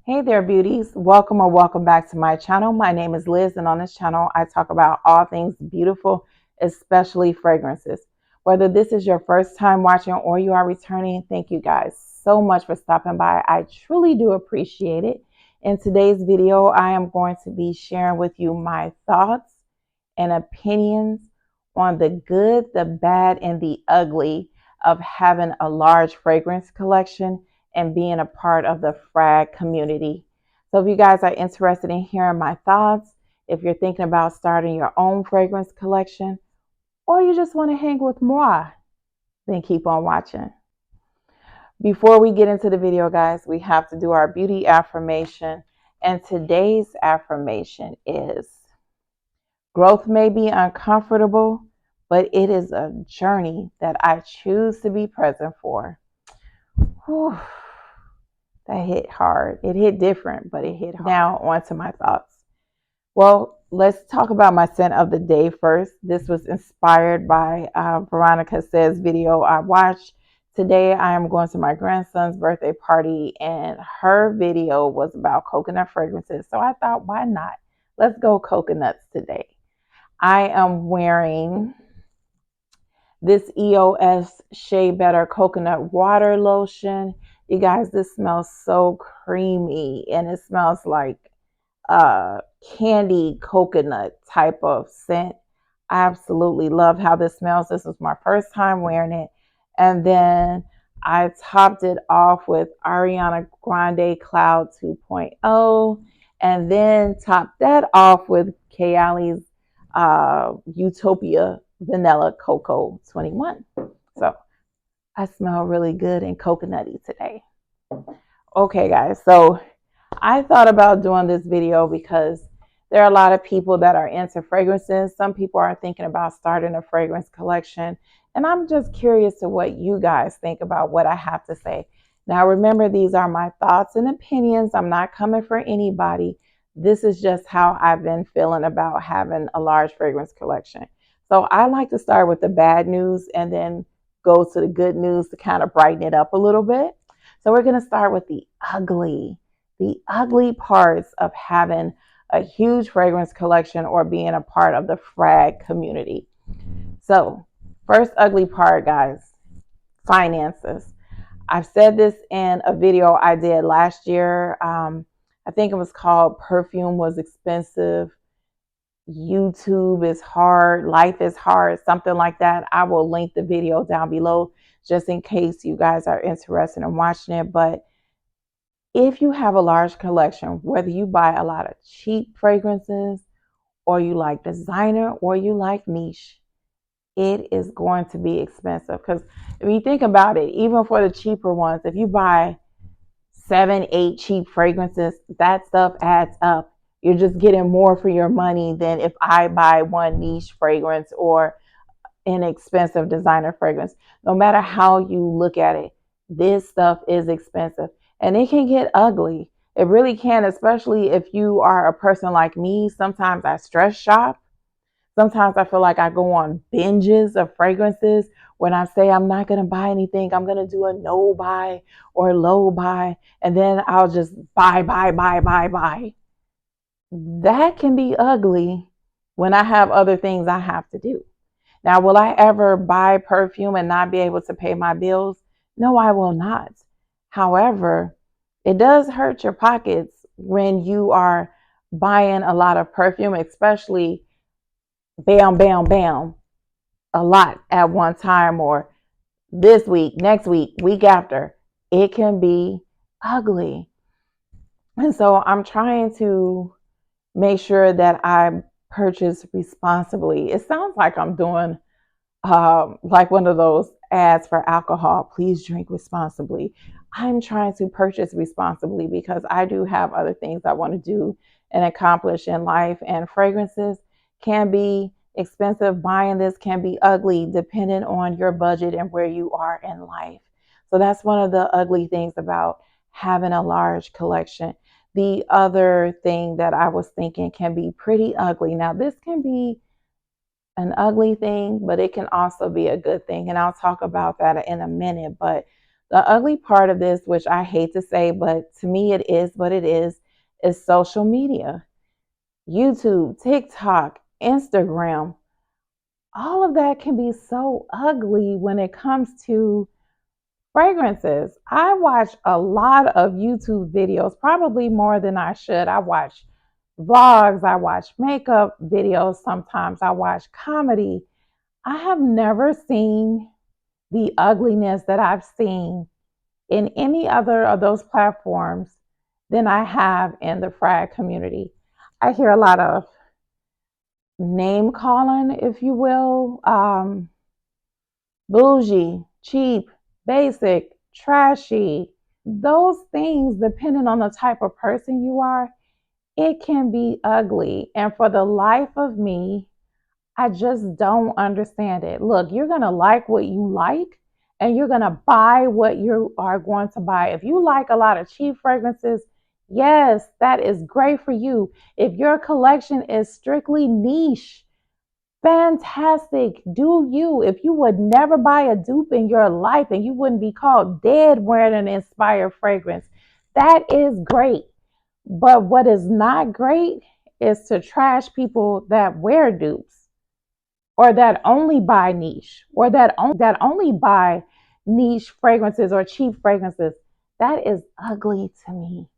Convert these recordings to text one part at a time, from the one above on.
Hey there, beauties. Welcome or welcome back to my channel. My name is Liz, and on this channel, I talk about all things beautiful, especially fragrances. Whether this is your first time watching or you are returning, thank you guys so much for stopping by. I truly do appreciate it. In today's video, I am going to be sharing with you my thoughts and opinions on the good, the bad, and the ugly of having a large fragrance collection and being a part of the frag community. So if you guys are interested in hearing my thoughts, if you're thinking about starting your own fragrance collection, or you just want to hang with moi, then keep on watching. Before we get into the video, guys, we have to do our beauty affirmation. And today's affirmation is: growth may be uncomfortable, but it is a journey that I choose to be present for. Whew. That hit hard. It hit different, but it hit hard. Now on to my thoughts. Well, let's talk about my scent of the day first. This was inspired by Veronica Says video I watched. Today I am going to my grandson's birthday party, and her video was about coconut fragrances. So I thought, why not? Let's go coconuts today. I am wearing this EOS Shea Better Coconut Water Lotion. You guys, this smells so creamy, and it smells like candy coconut type of scent. I absolutely love how this smells. This was my first time wearing it. And then I topped it off with Ariana Grande Cloud 2.0, and then topped that off with Kayali's Utopia Vanilla Cocoa 21. So I smell really good and coconutty today. Okay, guys, so I thought about doing this video because there are a lot of people that are into fragrances. Some people are thinking about starting a fragrance collection, and I'm just curious to what you guys think about what I have to say. Now, remember, these are my thoughts and opinions. I'm not coming for anybody. This is just how I've been feeling about having a large fragrance collection. So I like to start with the bad news and then go to the good news to kind of brighten it up a little bit. So we're going to start with the ugly parts of having a huge fragrance collection or being a part of the frag community. So first ugly part, guys, finances. I've said this in a video I did last year. I think it was called Perfume Was Expensive, YouTube is hard, life is hard, something like that. I will link the video down below just in case you guys are interested in watching it. But if you have a large collection, whether you buy a lot of cheap fragrances or you like designer or you like niche, it is going to be expensive. Because if you think about it, even for the cheaper ones, if you buy 7, 8 cheap fragrances, that stuff adds up. You're just getting more for your money than if I buy one niche fragrance or an expensive designer fragrance. No matter how you look at it, this stuff is expensive, and it can get ugly. It really can, especially if you are a person like me. Sometimes I stress shop. Sometimes I feel like I go on binges of fragrances. When I say I'm not going to buy anything, I'm going to do a no buy or low buy, and then I'll just buy. That can be ugly when I have other things I have to do. Now, will I ever buy perfume and not be able to pay my bills? No, I will not. However, it does hurt your pockets when you are buying a lot of perfume, especially bam, bam, bam, a lot at one time, or this week, next week, week after. It can be ugly. And so I'm trying to make sure that I purchase responsibly. It sounds like I'm doing like one of those ads for alcohol. Please drink responsibly. I'm trying to purchase responsibly because I do have other things I want to do and accomplish in life, and fragrances can be expensive. Buying this can be ugly depending on your budget and where you are in life. So that's one of the ugly things about having a large collection. The other thing that I was thinking can be pretty ugly. Now, this can be an ugly thing, but it can also be a good thing. And I'll talk about that in a minute. But The ugly part of this, which I hate to say, but to me it is what it is social media. YouTube, TikTok, Instagram, all of that can be so ugly when it comes to fragrances. I watch a lot of YouTube videos, probably more than I should. I watch vlogs, I watch makeup videos sometimes, I watch comedy. I have never seen the ugliness that I've seen in any other of those platforms than I have in the frag community. I hear a lot of name calling, if you will, bougie, cheap, basic, trashy. Those things, depending on the type of person you are, it can be ugly. And for the life of me, I just don't understand it. Look, you're going to like what you like and you're going to buy what you are going to buy. If you like a lot of cheap fragrances, yes, that is great for you. If your collection is strictly niche, fantastic. Do you? If you would never buy a dupe in your life and you wouldn't be called dead wearing an inspired fragrance, that is great. But what is not great is to trash people that wear dupes or that only buy niche or that only buy niche fragrances or cheap fragrances. That is ugly to me.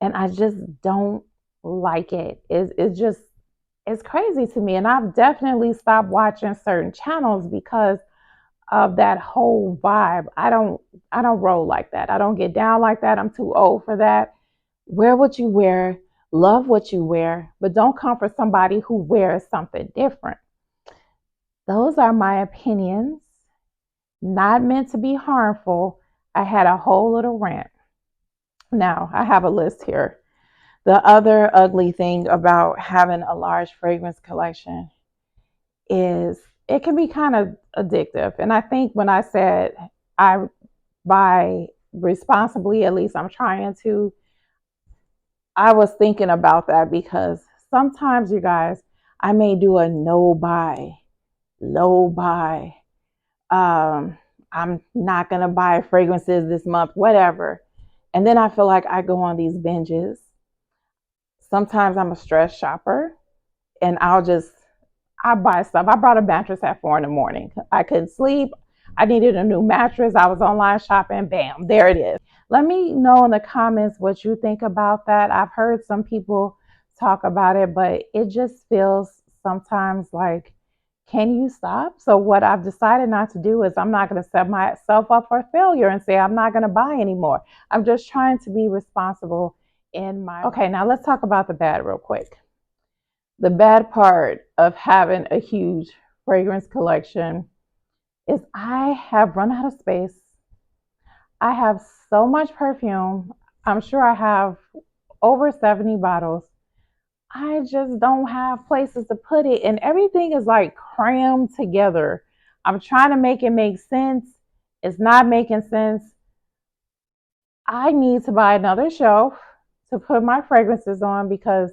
And I just don't like it. It's just, it's crazy to me. And I've definitely stopped watching certain channels because of that whole vibe. I don't roll like that. I don't get down like that. I'm too old for that. Wear what you wear, love what you wear, but don't come for somebody who wears something different. Those are my opinions, not meant to be harmful. I had a whole little rant. Now, I have a list here. The other ugly thing about having a large fragrance collection is it can be kind of addictive. And I think when I said I buy responsibly, at least I'm trying to, I was thinking about that because sometimes, you guys, I may do a no buy, low buy. I'm not going to buy fragrances this month, whatever. And then I feel like I go on these binges. Sometimes I'm a stress shopper and I buy stuff. I brought a mattress at 4 in the morning. I couldn't sleep. I needed a new mattress. I was online shopping. Bam, there it is. Let me know in the comments what you think about that. I've heard some people talk about it, but it just feels sometimes like, can you stop? So what I've decided not to do is I'm not going to set myself up for failure and say I'm not going to buy anymore. I'm just trying to be responsible in my... Okay, now let's talk about the bad real quick. The bad part of having a huge fragrance collection is I have run out of space. I have so much perfume. I'm sure I have over 70 bottles. I just don't have places to put it, and everything is like crammed together. I'm trying to make it make sense. It's not making sense. I need to buy another shelf to put my fragrances on because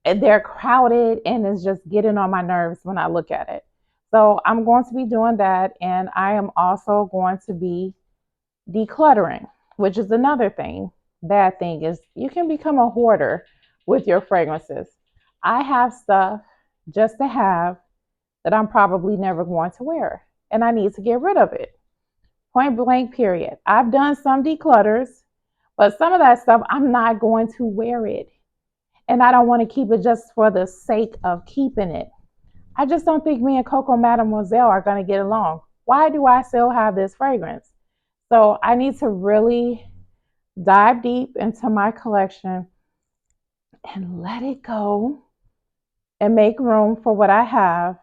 they're crowded and it's just getting on my nerves when I look at it. So I'm going to be doing that, and I am also going to be decluttering, which is another thing. Bad thing is you can become a hoarder with your fragrances. I have stuff just to have that I'm probably never going to wear, and I need to get rid of it. Point blank, period. I've done some declutters, but some of that stuff I'm not going to wear it. And I don't want to keep it just for the sake of keeping it. I just don't think me and Coco Mademoiselle are going to get along. Why do I still have this fragrance? So I need to really dive deep into my collection and let it go and make room for what I have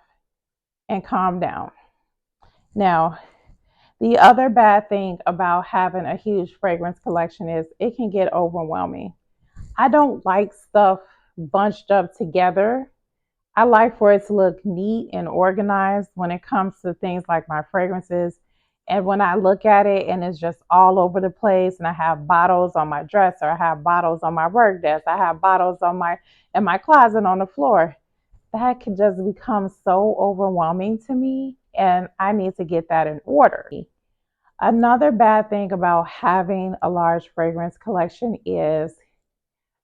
and calm down. Now, the other bad thing about having a huge fragrance collection is it can get overwhelming. I don't like stuff bunched up together. I like for it to look neat and organized when it comes to things like my fragrances. And when I look at it and it's just all over the place, and I have bottles on my dresser, I have bottles on my work desk, I have bottles in my closet on the floor, that can just become so overwhelming to me, and I need to get that in order. Another bad thing about having a large fragrance collection is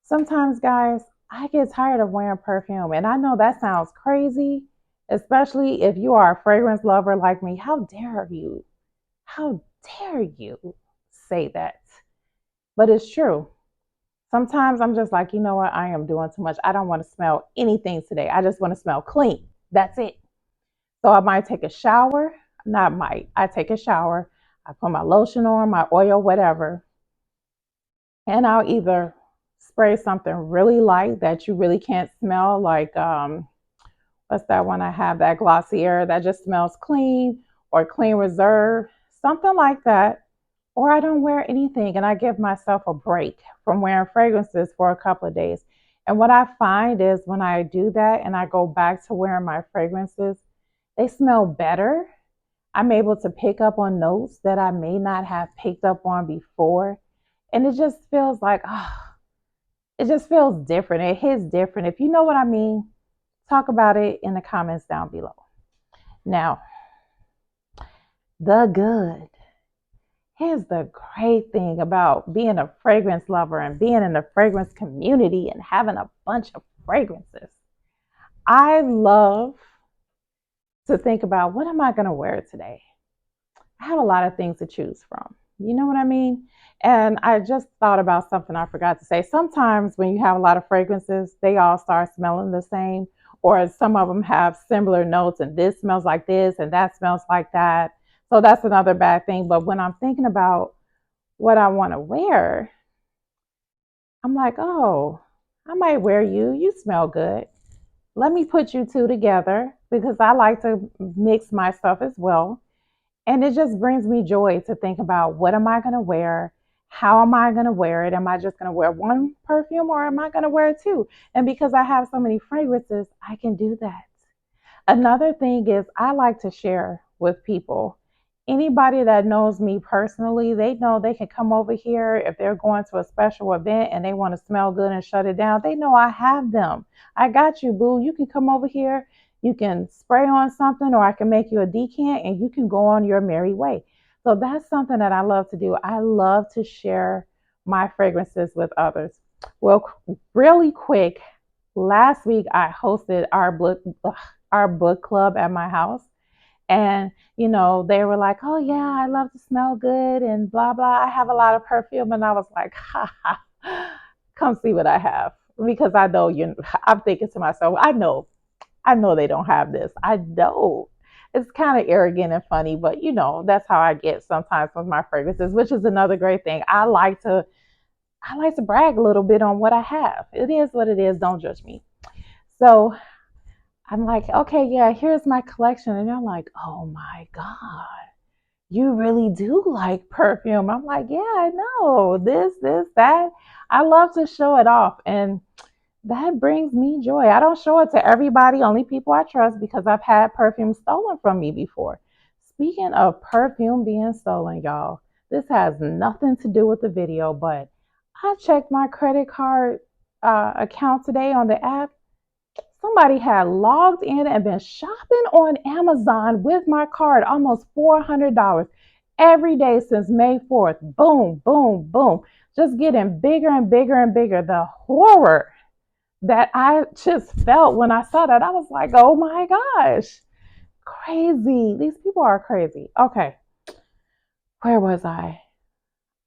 sometimes, guys, I get tired of wearing perfume. And I know that sounds crazy, especially if you are a fragrance lover like me. How dare you? How dare you say that? But it's true. Sometimes I'm just like, you know what? I am doing too much. I don't want to smell anything today. I just want to smell clean. That's it. So I might take a shower. Not might. I take a shower. I put my lotion on, my oil, whatever. And I'll either spray something really light that you really can't smell, like what's that one I have, that Glossier that just smells clean, or Clean Reserve, something like that. Or I don't wear anything and I give myself a break from wearing fragrances for a couple of days. And what I find is when I do that and I go back to wearing my fragrances, they smell better. I'm able to pick up on notes that I may not have picked up on before. And it just feels like, it just feels different. It hits different. If you know what I mean, talk about it in the comments down below. Now, the good. Here's the great thing about being a fragrance lover and being in the fragrance community and having a bunch of fragrances. I love to think about, what am I going to wear today? I have a lot of things to choose from. You know what I mean? And I just thought about something I forgot to say. Sometimes when you have a lot of fragrances, they all start smelling the same, or some of them have similar notes, and this smells like this and that smells like that. So that's another bad thing. But when I'm thinking about what I want to wear, I'm like, oh, I might wear you. You smell good. Let me put you two together because I like to mix my stuff as well. And it just brings me joy to think about, what am I going to wear? How am I going to wear it? Am I just going to wear one perfume, or am I going to wear two? And because I have so many fragrances, I can do that. Another thing is, I like to share with people. Anybody that knows me personally, they know they can come over here if they're going to a special event and they want to smell good and shut it down. They know I have them. I got you, boo. You can come over here. You can spray on something, or I can make you a decant and you can go on your merry way. So that's something that I love to do. I love to share my fragrances with others. Well, really quick, last week I hosted our book club at my house. And, they were like, oh, yeah, I love to smell good and blah, blah. I have a lot of perfume. And I was like, ha, ha, come see what I have. Because I know I'm thinking to myself, I know they don't have this. I know. It's kind of arrogant and funny, but that's how I get sometimes with my fragrances, which is another great thing. I like to brag a little bit on what I have. It is what it is. Don't judge me. So I'm like, okay, yeah, here's my collection. And they're like, oh my God, you really do like perfume. I'm like, yeah, I know. This, that. I love to show it off. And that brings me joy. I don't show it to everybody, only people I trust, because I've had perfume stolen from me before. Speaking of perfume being stolen, y'all, this has nothing to do with the video, but I checked my credit card account today on the app. Somebody had logged in and been shopping on Amazon with my card, almost $400 every day since May 4th. Boom, boom, boom. Just getting bigger and bigger and bigger. The horror that I just felt when I saw that, I was like, oh my gosh, crazy. These people are crazy. Okay, where was I?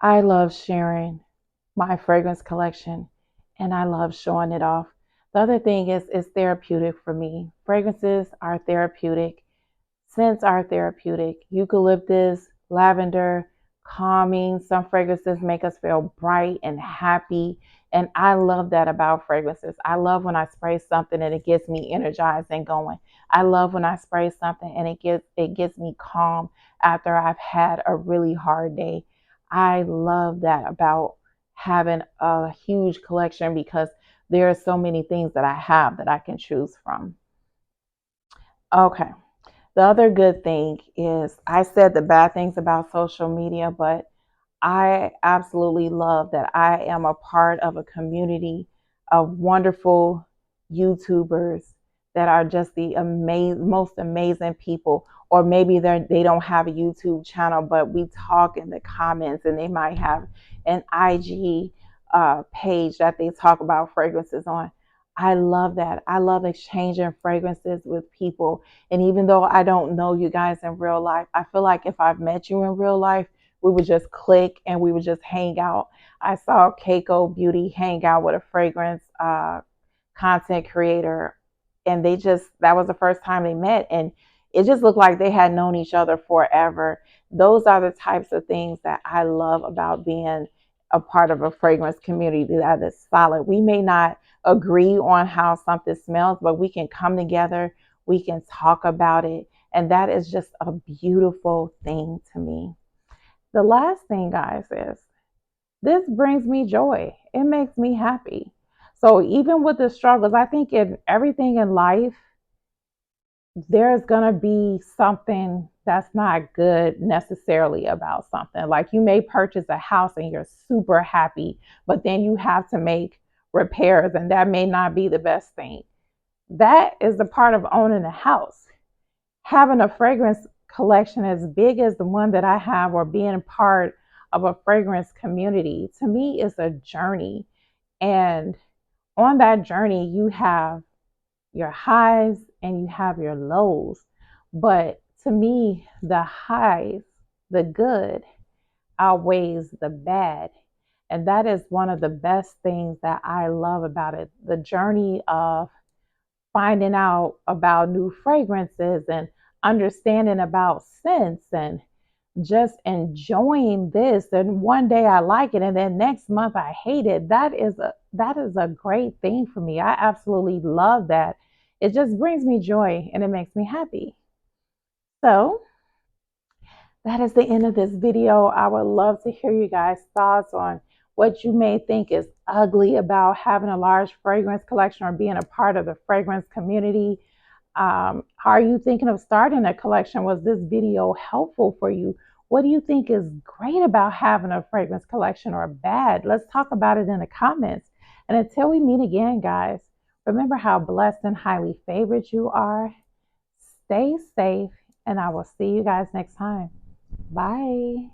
I love sharing my fragrance collection and I love showing it off. The other thing is, it's therapeutic for me. Fragrances are therapeutic. Scents are therapeutic. Eucalyptus, lavender, calming. Some fragrances make us feel bright and happy. And I love that about fragrances. I love when I spray something and it gets me energized and going. I love when I spray something and it gets me calm after I've had a really hard day. I love that about having a huge collection, because there are so many things that I have that I can choose from. Okay. The other good thing is, I said the bad things about social media, but I absolutely love that I am a part of a community of wonderful YouTubers that are just the most amazing people. or maybe they don't have a YouTube channel, but we talk in the comments, and they might have an IG page that they talk about fragrances on. I love that. I love exchanging fragrances with people. And even though I don't know you guys in real life, I feel like if I've met you in real life, we would just click and we would just hang out. I saw Keiko Beauty hang out with a fragrance content creator, and that was the first time they met, and it just looked like they had known each other forever. Those are the types of things that I love about being a part of a fragrance community that is solid. We may not agree on how something smells, but we can come together, we can talk about it, and that is just a beautiful thing to me. The last thing, guys, is this brings me joy. It makes me happy. So even with the struggles, I think in everything in life, there's going to be something that's not good necessarily about something. Like you may purchase a house and you're super happy, but then you have to make repairs, and that may not be the best thing. That is the part of owning a house. Having a fragrance collection as big as the one that I have, or being part of a fragrance community, to me is a journey. And on that journey, you have your highs and you have your lows. But to me, the highs, the good, outweighs the bad. And that is one of the best things that I love about it. The journey of finding out about new fragrances and understanding about scents, and just enjoying this, and one day I like it and then next month I hate it. That is a great thing for me. I absolutely love that. It just brings me joy and it makes me happy. So that is the end of this video. I would love to hear you guys' thoughts on what you may think is ugly about having a large fragrance collection or being a part of the fragrance community. Are you thinking of starting a collection? Was this video helpful for you? What do you think is great about having a fragrance collection, or bad? Let's talk about it in the comments. And until we meet again, guys, remember how blessed and highly favored you are. Stay safe, and I will see you guys next time. Bye.